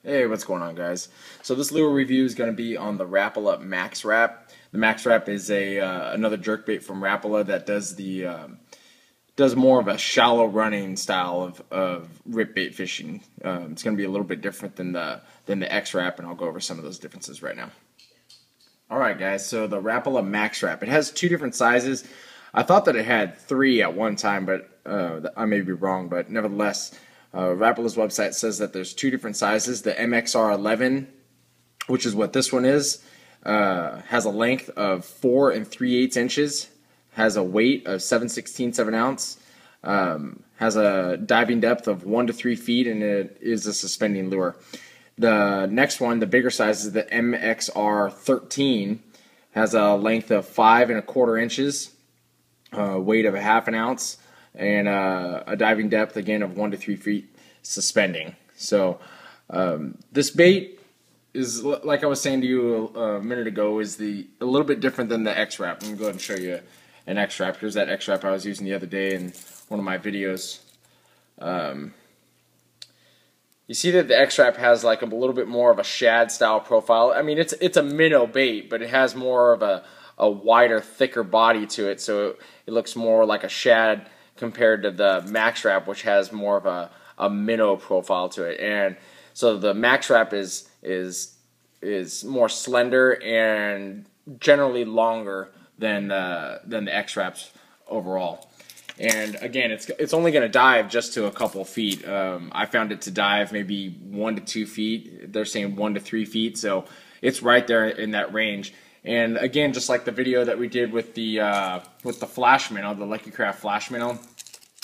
Hey, what's going on, guys? So this lure review is going to be on the Rapala MaxRap. The MaxRap is another jerkbait from Rapala that does more of a shallow running style of ripbait fishing. It's going to be a little bit different than the XRap, and I'll go over some of those differences right now. All right, guys. So the Rapala MaxRap, it has two different sizes. I thought that it had three at one time, but I may be wrong. But nevertheless, Rapala's website says that there's two different sizes. The MXR11, which is what this one is, has a length of 4 3/8 inches, has a weight of 7/16 ounce, has a diving depth of 1 to 3 feet, and it is a suspending lure. The next one, the bigger size, is the MXR13, has a length of 5 1/4 inches, weight of 1/2 ounce, and a diving depth again of 1 to 3 feet, suspending. So this bait is, like I was saying to you a minute ago, is a little bit different than the XRap. I'm gonna go ahead and show you an XRap. Here's that XRap I was using the other day in one of my videos. You see that the XRap has like a little bit more of a shad style profile. I mean, it's a minnow bait, but it has more of a wider, thicker body to it, so it looks more like a shad compared to the MaxRap, which has more of a minnow profile to it. And so the MaxRap is more slender and generally longer than the XRaps overall. And again, it's only going to dive just to a couple feet. I found it to dive maybe 1 to 2 feet. They're saying 1 to 3 feet, so it's right there in that range. And again, just like the video that we did with the flash minnow, the Lucky Craft flash minnow,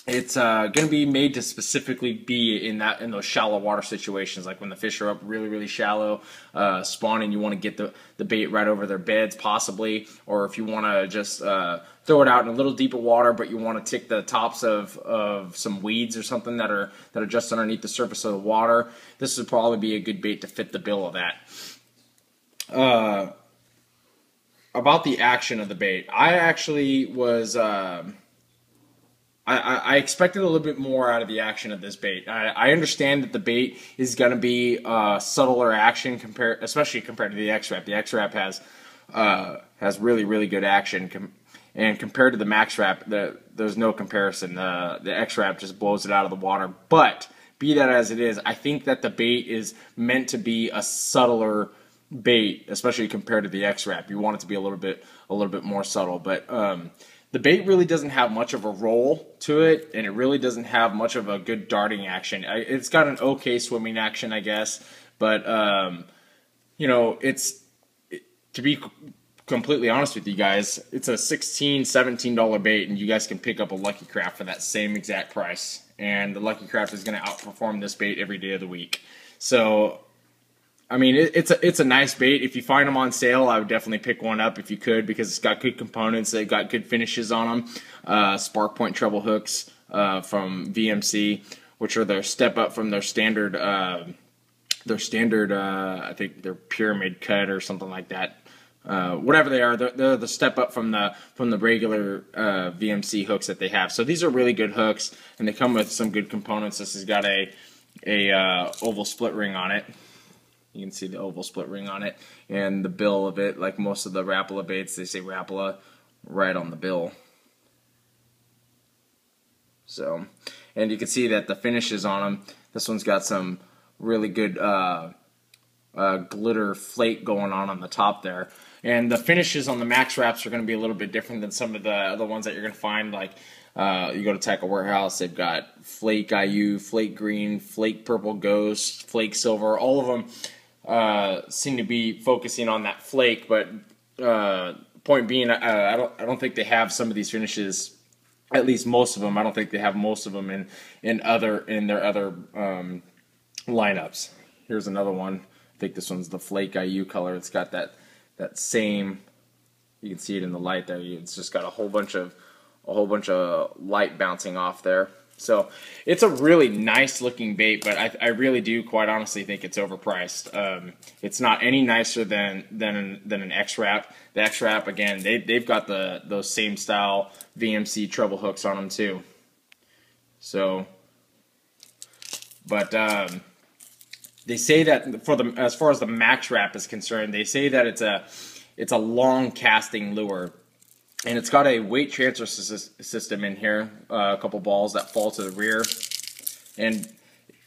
it's going to be made to specifically be in those shallow water situations, like when the fish are up really shallow, spawning. You want to get the bait right over their beds, possibly, or if you want to just throw it out in a little deeper water, but you want to tick the tops of some weeds or something that are just underneath the surface of the water. This would probably be a good bait to fit the bill of that. About the action of the bait, I actually was. I expected a little bit more out of the action of this bait. I understand that the bait is going to be subtler action, especially compared to the XRap. The XRap has really good action, and compared to the MaxRap, there's no comparison. The XRap just blows it out of the water. But be that as it is, I think that the bait is meant to be a subtler bait, especially compared to the XRap. You want it to be a little bit more subtle, but the bait really doesn't have much of a roll to it, and it really doesn't have much of a good darting action. It's got an okay swimming action, I guess, but you know, to be completely honest with you guys, it's a $16, $17 bait, and you guys can pick up a Lucky Craft for that same exact price, and the Lucky Craft is going to outperform this bait every day of the week. So I mean, it's a nice bait. If you find them on sale, I would definitely pick one up if you could, because it's got good components. They've got good finishes on them. Spark point treble hooks from VMC, which are their step up from their standard. I think they're pyramid cut or something like that. Whatever they are, they're the step up from the regular VMC hooks that they have. So these are really good hooks, and they come with some good components. This has got a oval split ring on it. You can see the oval split ring on it, and the bill of it, like most of the Rapala baits, they say Rapala right on the bill. So, and you can see that the finishes on them, this one's got some really good glitter flake going on the top there. And the finishes on the MaxRaps are going to be a little bit different than some of the other ones that you're going to find. Like you go to Tackle Warehouse, they've got Flake IU, Flake Green, Flake Purple Ghost, Flake Silver. All of them seem to be focusing on that flake, but point being, I don't think they have some of these finishes. At least most of them. I don't think they have most of them in their other lineups. Here's another one. I think this one's the Flake IU color. It's got that same. You can see it in the light there. It's just got a whole bunch of light bouncing off there. So it's a really nice looking bait, but I really do quite honestly think it's overpriced. It's not any nicer than an XRap. The XRap, again, they've got those same style VMC treble hooks on them too. So, but They say that for the as far as the MaxRap is concerned, they say that it's a long casting lure, and it's got a weight transfer system in here, a couple balls that fall to the rear, and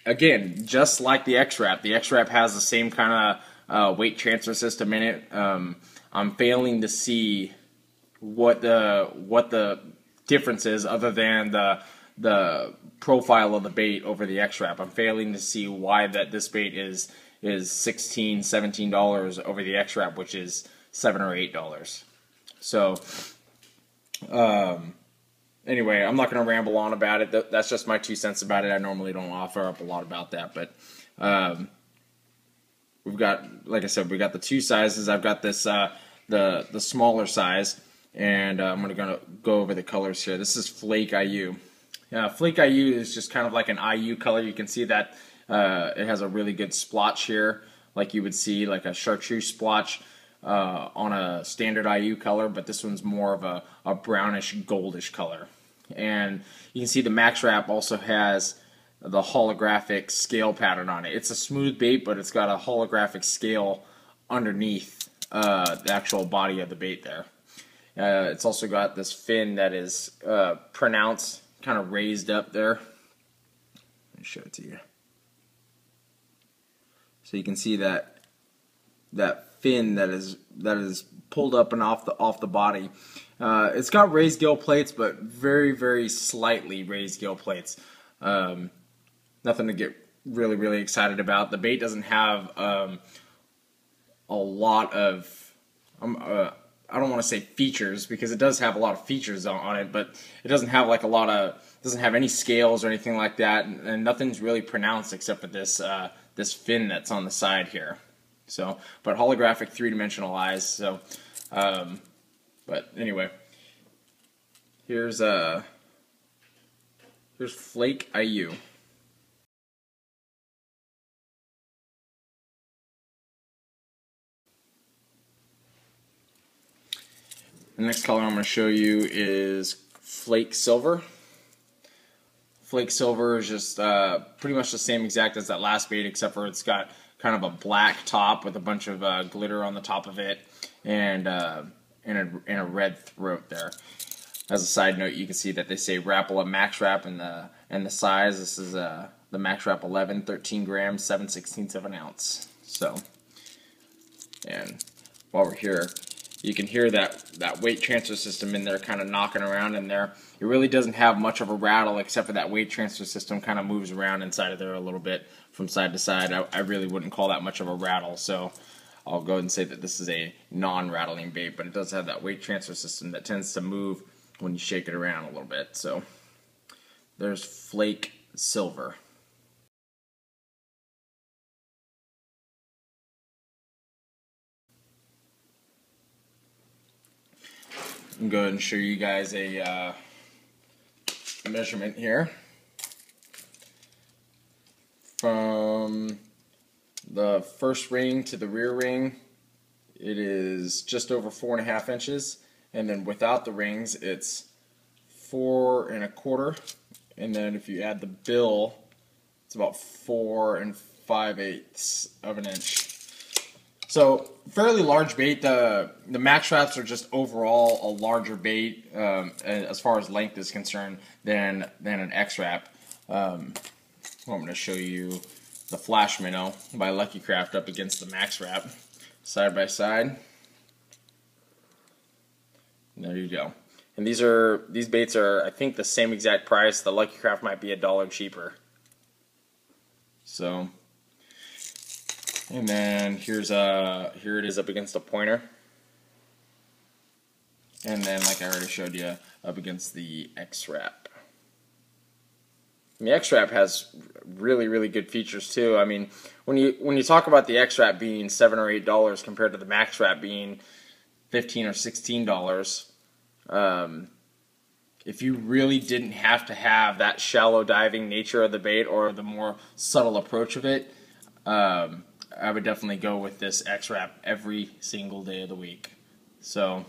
again, just like the X-Rap has the same kind of weight transfer system in it. I'm failing to see what the difference is other than the profile of the bait over the X-Rap. I'm failing to see why this bait is $16, $17 over the X-Rap, which is $7 or $8. So anyway, I'm not going to ramble on about it. That's just my 2 cents about it. I normally don't offer up a lot about that, but we've got, like I said, we got the 2 sizes. I've got this the smaller size, and I'm going to go over the colors here. This is Flake IU. Flake IU is just kind of like an IU color. You can see that it has a really good splotch here, like you would see like a chartreuse splotch on a standard IU color, but this one's more of a brownish goldish color. And you can see the MaxRap also has the holographic scale pattern on it. It's a smooth bait, but it's got a holographic scale underneath the actual body of the bait there. It's also got this fin that is pronounced, kind of raised up there. Let me show it to you. So you can see that fin that is pulled up and off the body. It's got raised gill plates, but very, very slightly raised gill plates. Nothing to get really, really excited about. The bait doesn't have a lot of I don't want to say features, because it does have a lot of features on it, but it doesn't have like doesn't have any scales or anything like that, and nothing's really pronounced except for this fin that's on the side here. So, but holographic 3-dimensional eyes. So, but anyway, here's Flake IU. The next color I'm going to show you is Flake Silver. Flake Silver is just pretty much the same exact as that last bait, except for it's got kind of a black top with a bunch of glitter on the top of it, and a red throat there. As a side note, you can see that they say Rapala MaxRap and the size. This is the MaxRap 11, 13 grams, 7/16 of an ounce. So, and while we're here, you can hear that weight transfer system in there kind of knocking around in there. It really doesn't have much of a rattle, except for that weight transfer system kind of moves around inside of there a little bit from side to side. I really wouldn't call that much of a rattle, so I'll go ahead and say that this is a non-rattling bait, but it does have that weight transfer system that tends to move when you shake it around a little bit. So there's Flake Silver. I'm going to go ahead and show you guys a measurement here. From the first ring to the rear ring, it is just over 4.5 inches, and then without the rings, it's 4 1/4, and then if you add the bill, it's about 4 5/8 of an inch. So fairly large bait. The MaxRaps are just overall a larger bait as far as length is concerned than an X-Rap. I'm going to show you the Flash Minnow by Lucky Craft up against the MaxRap side by side. And there you go. And these baits are, I think, the same exact price. The Lucky Craft might be $1 cheaper. So, and then here it is up against a pointer. And then, like I already showed you, up against the X-Rap. And the X-Rap has really, really good features too. I mean, when you talk about the X-Rap being $7 or $8 compared to the MaxRap being $15 or $16, if you really didn't have to have that shallow diving nature of the bait or the more subtle approach of it, I would definitely go with this X-Rap every single day of the week. So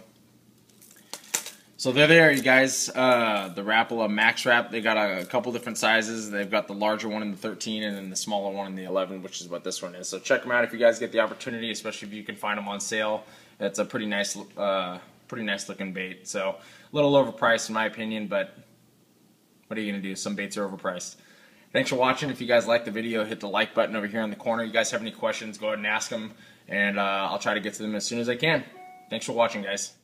So they're there, you guys. The Rapala MaxRap. They got a couple different sizes. They've got the larger one in the 13 and then the smaller one in the 11, which is what this one is. So check them out if you guys get the opportunity, especially if you can find them on sale. It's a pretty nice looking bait. So a little overpriced in my opinion, but what are you gonna do? Some baits are overpriced. Thanks for watching. If you guys like the video, hit the like button over here in the corner. You guys have any questions, go ahead and ask them, and I'll try to get to them as soon as I can. Thanks for watching, guys.